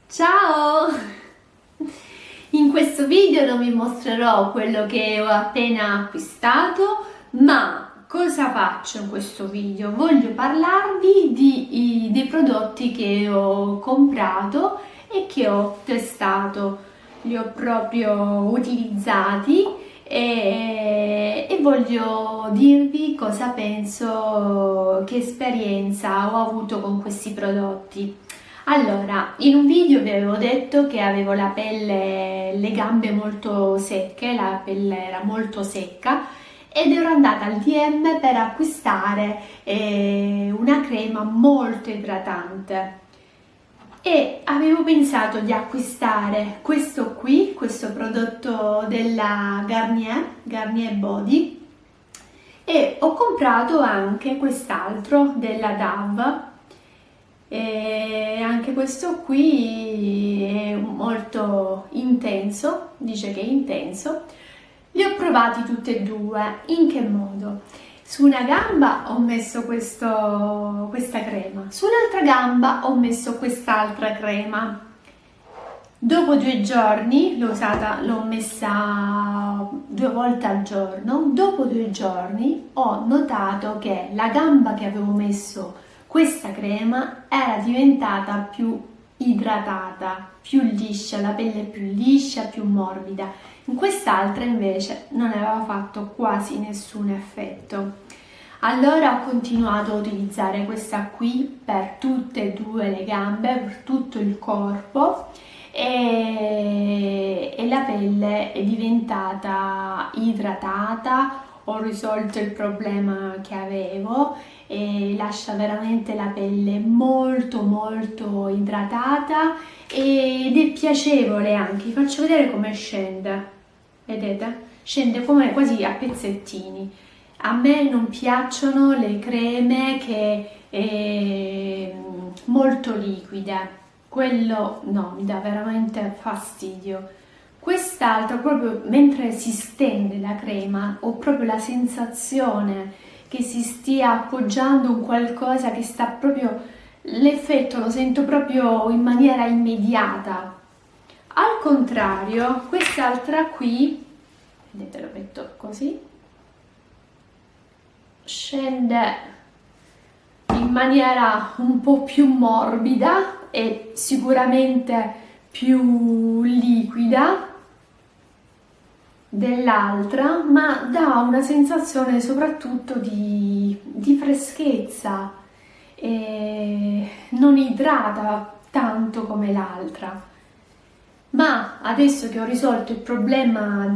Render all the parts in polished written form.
Ciao! In questo video non vi mostrerò quello che ho appena acquistato, ma cosa faccio in questo video? Voglio parlarvi dei prodotti che ho comprato e che ho testato. Li ho proprio utilizzati e voglio dirvi cosa penso, che esperienza ho avuto con questi prodotti. Allora, in un video vi avevo detto che avevo la pelle, le gambe molto secche, la pelle era molto secca ed ero andata al DM per acquistare una crema molto idratante e avevo pensato di acquistare questo qui, questo prodotto della Garnier Body, e ho comprato anche quest'altro della Dove. E anche questo qui è molto intenso, dice che è intenso. Li ho provati tutti e due. In che modo? Su una gamba ho messo questa crema, sull'altra gamba ho messo quest'altra crema. Dopo 2 giorni l'ho messa 2 volte al giorno. Dopo 2 giorni ho notato che la gamba che avevo messo questa crema era diventata più idratata, più liscia, la pelle più liscia, più morbida. In quest'altra invece non aveva fatto quasi nessun effetto. Allora ho continuato a utilizzare questa qui per tutte e due le gambe, per tutto il corpo e la pelle è diventata idratata. Ho risolto il problema che avevo e lascia veramente la pelle molto idratata ed è piacevole anche. Vi faccio vedere come scende, vedete? Scende come quasi a pezzettini. A me non piacciono le creme che molto liquide, quello no, mi dà veramente fastidio. Quest'altro, proprio mentre si stende la crema, ho proprio la sensazione che si stia appoggiando un qualcosa che sta proprio, l'effetto lo sento proprio in maniera immediata. Al contrario, quest'altra qui, vedete, lo metto così, scende in maniera un po' più morbida e sicuramente più liquida dell'altra, ma dà una sensazione soprattutto di freschezza e non idrata tanto come l'altra. Ma adesso che ho risolto il problema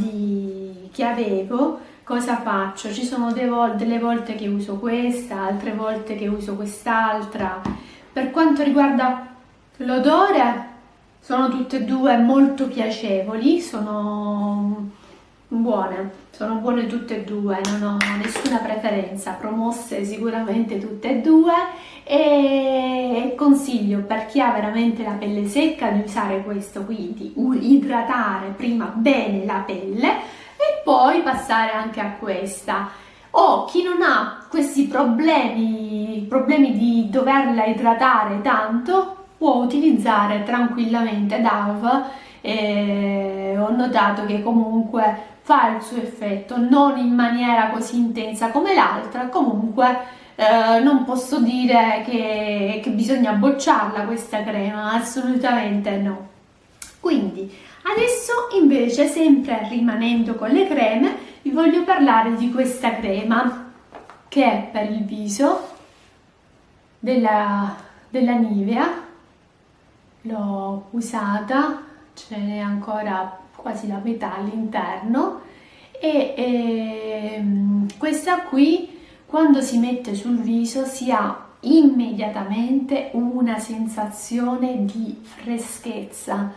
che avevo, cosa faccio? Ci sono delle volte che uso questa, altre volte che uso quest'altra. Per quanto riguarda l'odore, sono tutte e due molto piacevoli, sono buone tutte e due, non ho nessuna preferenza, promosse sicuramente tutte e due e consiglio per chi ha veramente la pelle secca di usare questo, quindi idratare prima bene la pelle e poi passare anche a questa. O chi non ha questi problemi di doverla idratare tanto può utilizzare tranquillamente Dove. Ho notato che comunque fa il suo effetto, non in maniera così intensa come l'altra. Comunque non posso dire che bisogna bocciarla questa crema, assolutamente no. Quindi adesso invece, sempre rimanendo con le creme, vi voglio parlare di questa crema che è per il viso della Nivea. L'ho usata, ce n'è ancora quasi la metà all'interno e questa qui quando si mette sul viso si ha immediatamente una sensazione di freschezza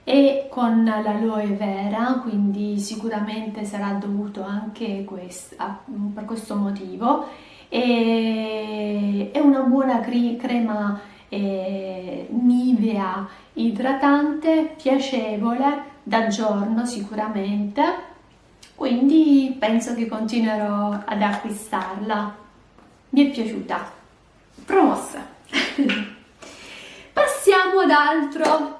e con l'aloe vera, quindi sicuramente sarà dovuto anche per questo motivo. È una buona crema Nivea idratante, piacevole da giorno sicuramente, quindi penso che continuerò ad acquistarla. Mi è piaciuta, promossa. Passiamo ad altro.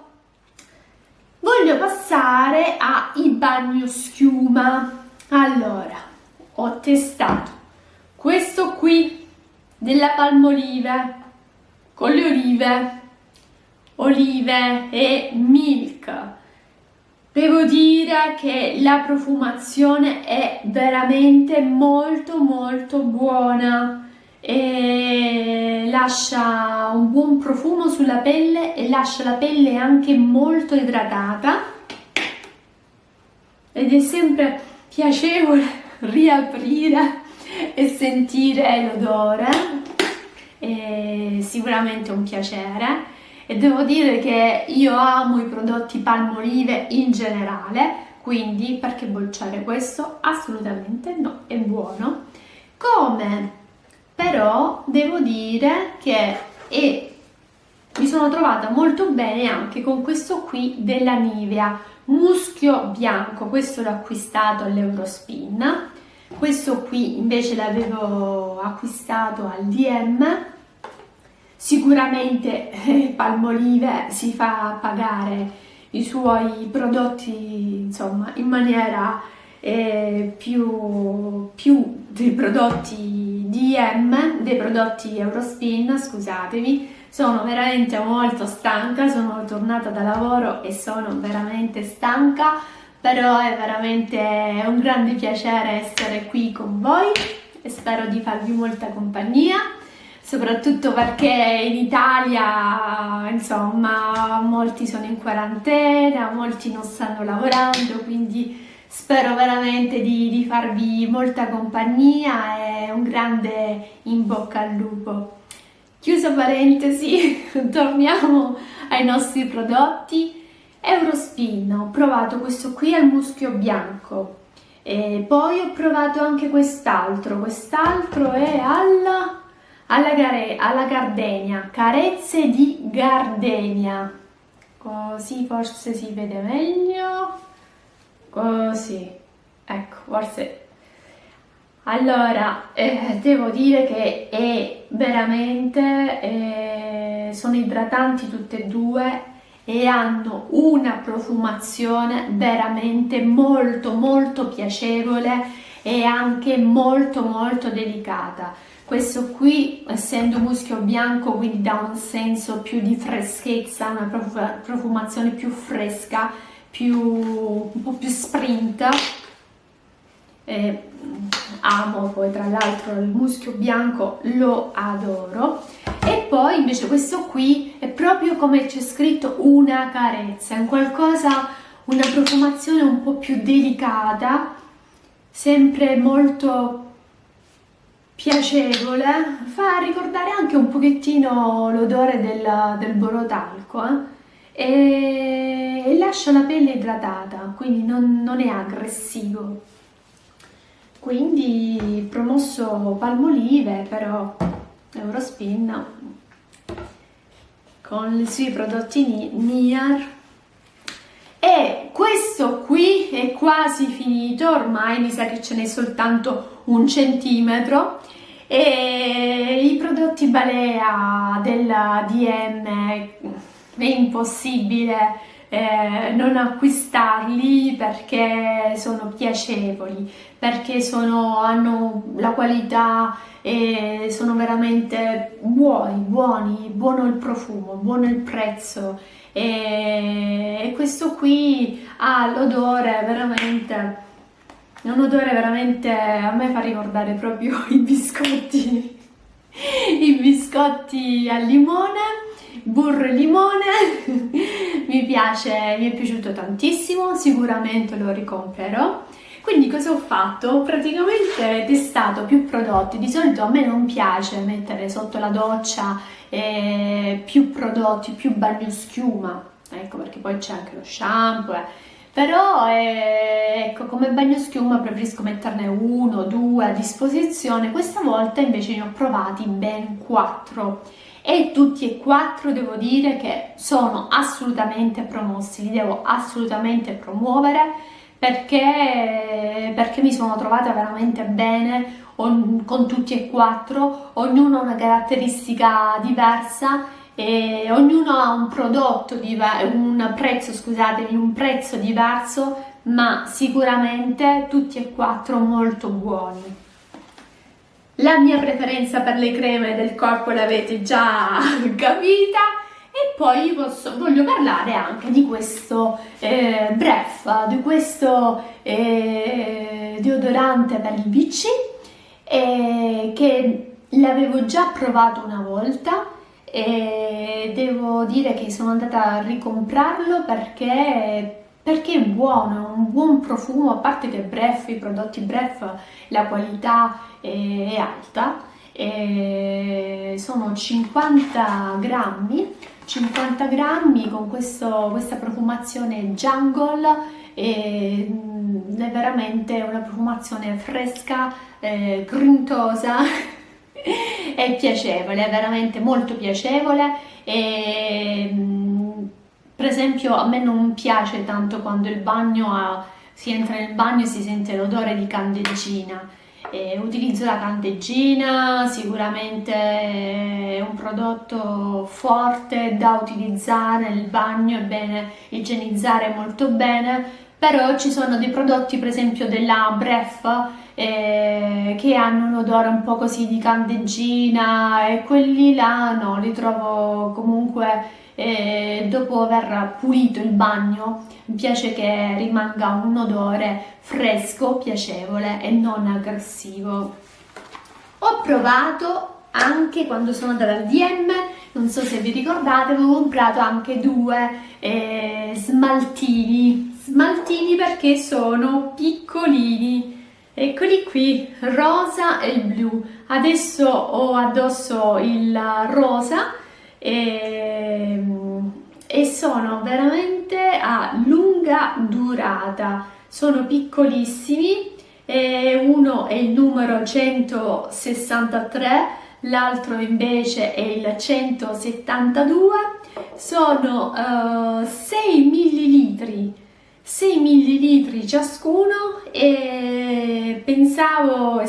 voglio passare ai bagnoschiuma. Allora, ho testato questo qui della Palmolive con le olive e milk. Devo dire che la profumazione è veramente molto buona e lascia un buon profumo sulla pelle e lascia la pelle anche molto idratata, ed è sempre piacevole riaprire e sentire l'odore, è sicuramente un piacere. E devo dire che io amo i prodotti Palmolive in generale, quindi perché bocciare questo? Assolutamente no, è buono. Come però devo dire che mi sono trovata molto bene anche con questo qui della Nivea Muschio Bianco. Questo l'ho acquistato all'Eurospin, questo qui invece l'avevo acquistato al DM. Sicuramente Palmolive si fa pagare i suoi prodotti, insomma, in maniera più dei prodotti DM, dei prodotti Eurospin, scusatemi. Sono veramente molto stanca, sono tornata da lavoro e sono veramente stanca, però è veramente un grande piacere essere qui con voi e spero di farvi molta compagnia. Soprattutto perché in Italia, insomma, molti sono in quarantena, molti non stanno lavorando, quindi spero veramente di farvi molta compagnia e un grande in bocca al lupo. Chiusa parentesi, torniamo ai nostri prodotti. Eurospin, ho provato questo qui al muschio bianco e poi ho provato anche quest'altro è alla gardenia, carezze di gardenia, così forse si vede meglio, così, ecco, forse. Allora, devo dire che è veramente, sono idratanti tutte e due e hanno una profumazione veramente molto piacevole e anche molto delicata. Questo qui, essendo muschio bianco, quindi dà un senso più di freschezza, una profumazione più fresca, un po' più sprint. Amo poi tra l'altro il muschio bianco, lo adoro. E poi invece questo qui è proprio come c'è scritto una carezza, è un qualcosa, una profumazione un po' più delicata, sempre molto piacevole, fa ricordare anche un pochettino l'odore del borotalco e lascia la pelle idratata, quindi non è aggressivo. Quindi promosso Palmolive, però Eurospin con i suoi prodotti NIAR. E questo qui è quasi finito, ormai mi sa che ce n'è soltanto 1 centimetro, e i prodotti Balea della DM è impossibile non acquistarli perché sono piacevoli, perché hanno la qualità e sono veramente buoni, buono il profumo, buono il prezzo. E questo qui ha l'odore veramente, un odore veramente, a me fa ricordare proprio i biscotti al limone, burro e limone. mi è piaciuto tantissimo, sicuramente lo ricomprerò. Quindi cosa ho fatto? Ho praticamente testato più prodotti. Di solito a me non piace mettere sotto la doccia più prodotti, più bagnoschiuma, ecco, perché poi c'è anche lo shampoo, però ecco, come bagnoschiuma preferisco metterne 1 o 2 a disposizione. Questa volta invece ne ho provati ben 4 e tutti e 4 devo dire che sono assolutamente promossi, li devo assolutamente promuovere perché mi sono trovata veramente bene con tutti e 4, ognuno ha una caratteristica diversa e ognuno ha un prodotto, un prezzo, scusatemi, un prezzo diverso, ma sicuramente tutti e quattro molto buoni. La mia preferenza per le creme del corpo l'avete già capita, e poi voglio parlare anche di questo Bref, di questo deodorante per il BC, che l'avevo già provato una volta e devo dire che sono andata a ricomprarlo perché è buono, è un buon profumo, a parte che Bref, i prodotti Bref, la qualità è alta, sono 50 grammi con questa profumazione Jungle, è veramente una profumazione fresca, grintosa è piacevole, è veramente molto piacevole. Per esempio a me non piace tanto quando si entra nel bagno e si sente l'odore di candeggina. Utilizzo la candeggina, sicuramente è un prodotto forte da utilizzare nel bagno, è bene igienizzare molto bene, però ci sono dei prodotti, per esempio della Bref, che hanno un odore un po' così di candeggina, e quelli là no, li trovo comunque, dopo aver pulito il bagno mi piace che rimanga un odore fresco, piacevole e non aggressivo. Ho provato anche quando sono andata al DM, non so se vi ricordate, avevo comprato anche due smaltini perché sono piccolini. Eccoli qui, rosa e il blu. Adesso ho addosso il rosa e sono veramente a lunga durata. Sono piccolissimi, uno è il numero 163, l'altro invece è il 172. Sono 6 millilitri. 6 millilitri ciascuno, e pensavo,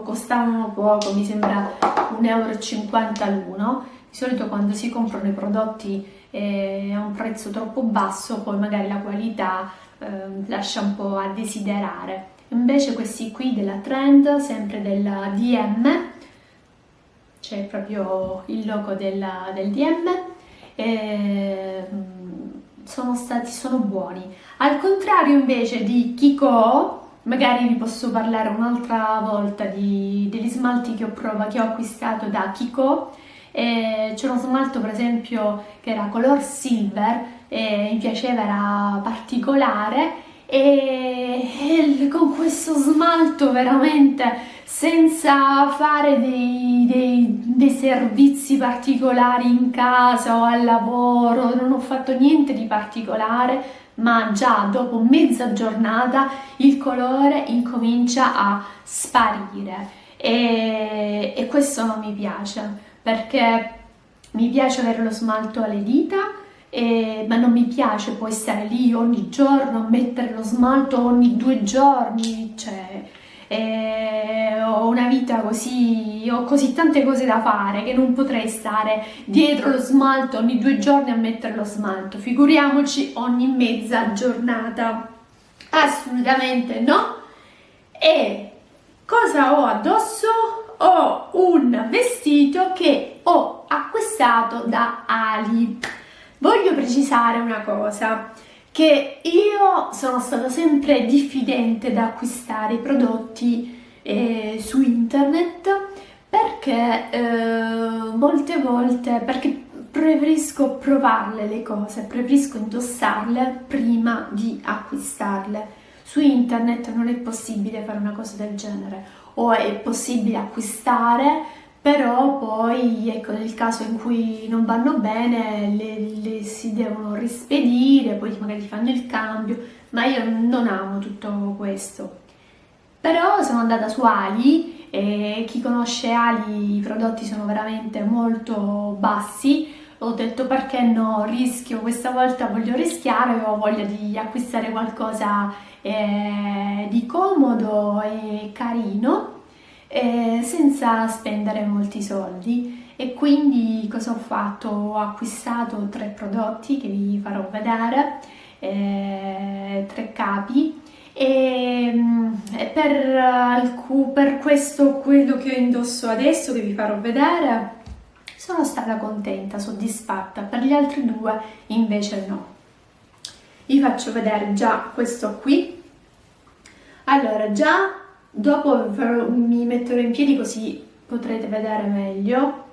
costavano poco, mi sembra 1,50 € l'uno. Di solito quando si comprano i prodotti a un prezzo troppo basso, poi magari la qualità lascia un po' a desiderare. Invece questi qui della Trend, sempre della DM, c'è proprio il logo del DM, sono buoni. Al contrario invece di Kiko, magari vi posso parlare un'altra volta degli smalti che ho acquistato da Kiko. C'è uno smalto per esempio che era color silver, mi piaceva, era particolare, e con questo smalto veramente, senza fare dei servizi particolari in casa o al lavoro, non ho fatto niente di particolare, ma già dopo mezza giornata il colore incomincia a sparire, e questo non mi piace, perché mi piace avere lo smalto alle dita, ma non mi piace poi stare lì ogni giorno a mettere lo smalto ogni 2 giorni, cioè ho una vita così, ho così tante cose da fare che non potrei stare dietro lo smalto ogni 2 giorni a mettere lo smalto, figuriamoci ogni mezza giornata, assolutamente no. E cosa ho addosso? Ho un vestito che ho acquistato da Ali. Voglio precisare una cosa, che io sono stata sempre diffidente da acquistare i prodotti su internet, perché molte volte, perché preferisco provarle le cose, preferisco indossarle prima di acquistarle. Su internet non è possibile fare una cosa del genere, o è possibile acquistare, però poi ecco, nel caso in cui non vanno bene le si devono rispedire, poi magari fanno il cambio, ma io non amo tutto questo. Però sono andata su Ali, e chi conosce Ali, i prodotti sono veramente molto bassi. Ho detto perché no, rischio, questa volta voglio rischiare, ho voglia di acquistare qualcosa di comodo e carino, senza spendere molti soldi, e quindi cosa ho fatto? Ho acquistato 3 prodotti che vi farò vedere, 3 capi e per questo, quello che indosso adesso che vi farò vedere, sono stata contenta, soddisfatta. Per gli altri 2 invece no. Vi faccio vedere già questo qui. Allora, già dopo mi metterò in piedi così potrete vedere meglio.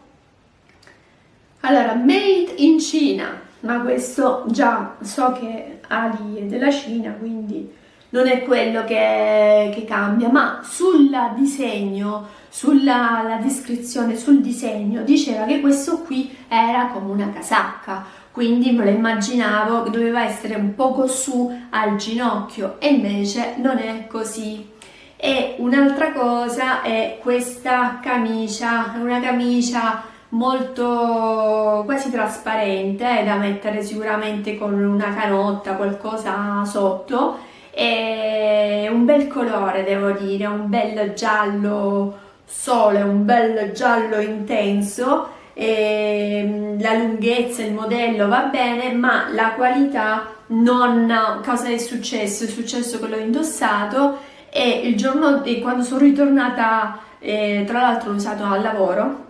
Allora, made in Cina, ma questo già so che Ali è della Cina, quindi non è quello che cambia, ma sul disegno, sulla descrizione, sul disegno diceva che questo qui era come una casacca, quindi me lo immaginavo che doveva essere un poco su al ginocchio e invece non è così. E un'altra cosa è questa camicia, è una camicia molto quasi trasparente, da mettere sicuramente con una canotta, qualcosa sotto. È un bel colore, devo dire, un bel giallo sole, un bel giallo intenso. La lunghezza, il modello va bene, ma la qualità non. Cosa è successo? È successo che l'ho indossato e il giorno quando sono ritornata, tra l'altro l'ho usato al lavoro,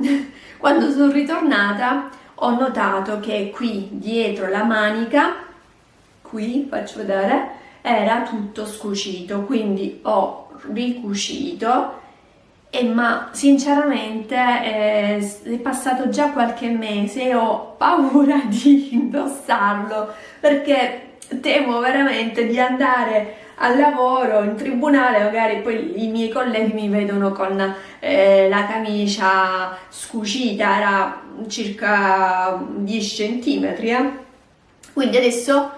quando sono ritornata ho notato che qui dietro la manica, qui faccio vedere, era tutto scucito, quindi ho ricucito ma sinceramente è passato già qualche mese e ho paura di indossarlo perché temo veramente di andare al lavoro, in tribunale, magari poi i miei colleghi mi vedono con la camicia scucita, era circa 10 centimetri, quindi adesso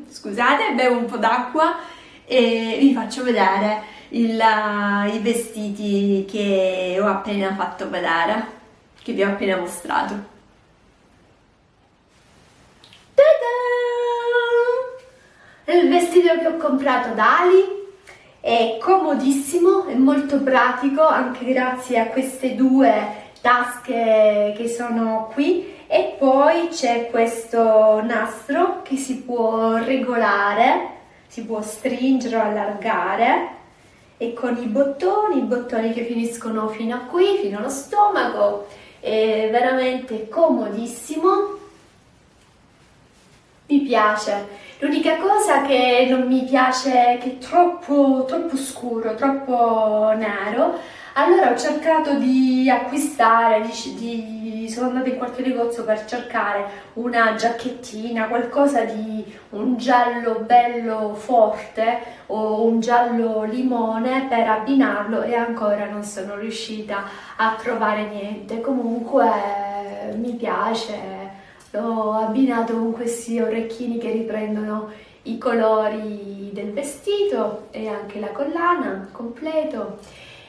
scusate, bevo un po' d'acqua e vi faccio vedere i vestiti che ho appena fatto vedere, che vi ho appena mostrato. Ta-da! Il vestito che ho comprato da Ali è comodissimo, è molto pratico anche grazie a queste 2 tasche che sono qui e poi c'è questo nastro che si può regolare, si può stringere o allargare e con i bottoni che finiscono fino a qui, fino allo stomaco, è veramente comodissimo, mi piace. L'unica cosa che non mi piace è che è troppo scuro, troppo nero. Allora ho cercato di acquistare, sono andata in qualche negozio per cercare una giacchettina, qualcosa di un giallo bello forte o un giallo limone per abbinarlo e ancora non sono riuscita a trovare niente. Comunque mi piace. L'ho abbinato con questi orecchini che riprendono i colori del vestito e anche la collana completo.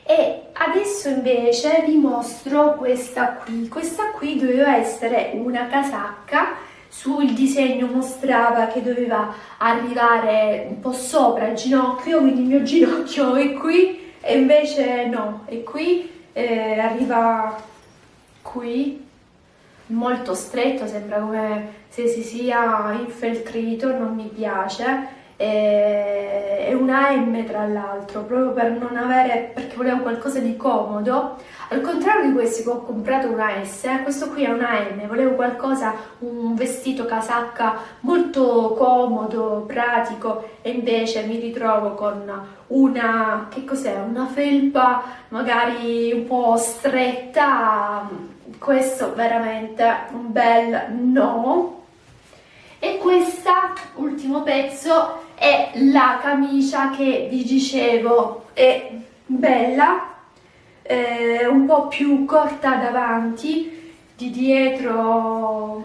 E adesso invece vi mostro questa qui doveva essere una casacca, sul disegno mostrava che doveva arrivare un po' sopra il ginocchio, quindi il mio ginocchio è qui e invece no, è qui, arriva qui, molto stretto, sembra come se si sia infeltrito, non mi piace. È una M tra l'altro, proprio per non avere, perché volevo qualcosa di comodo, al contrario di questi che ho comprato una S, questo qui è una M, volevo qualcosa, un vestito casacca molto comodo, pratico e invece mi ritrovo con una, che cos'è, una felpa magari un po' stretta, questo veramente un bel no. E questa, ultimo pezzo, è la camicia che vi dicevo, è bella, un po' più corta davanti, di dietro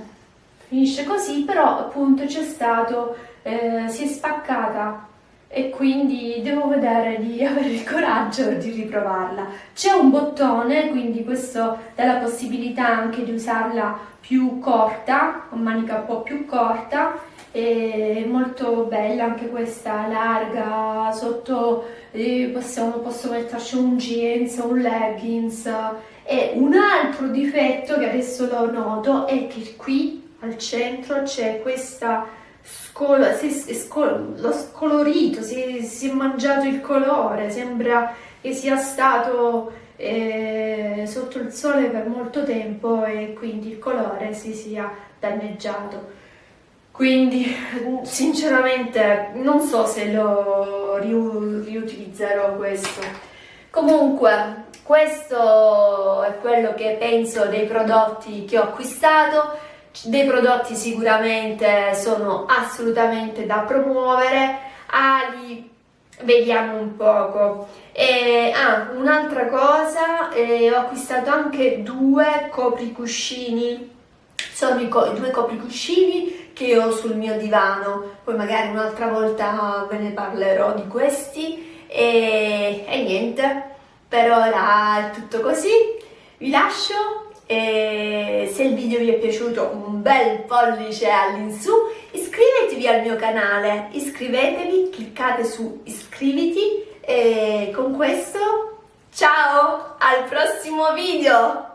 finisce così, però appunto c'è stato, si è spaccata e quindi devo vedere di avere il coraggio di riprovarla. C'è un bottone, quindi questo dà la possibilità anche di usarla più corta, con manica un po' più corta, è molto bella anche questa, larga, sotto posso metterci un jeans, un leggings E un altro difetto che adesso lo noto è che qui al centro c'è questa lo scolorito, si è mangiato il colore, sembra che sia stato sotto il sole per molto tempo e quindi il colore si sia danneggiato. Quindi sinceramente non so se lo riutilizzerò questo. Comunque questo è quello che penso dei prodotti che ho acquistato. Dei prodotti sicuramente sono assolutamente da promuovere. Ali, vediamo un poco. Un'altra cosa, ho acquistato anche due copricuscini. Sono i due copricuscini che ho sul mio divano, poi magari un'altra volta ve ne parlerò di questi e niente, per ora è tutto così, vi lascio e se il video vi è piaciuto un bel pollice all'insù, iscrivetevi al mio canale, iscrivetevi, cliccate su iscriviti e con questo ciao, al prossimo video!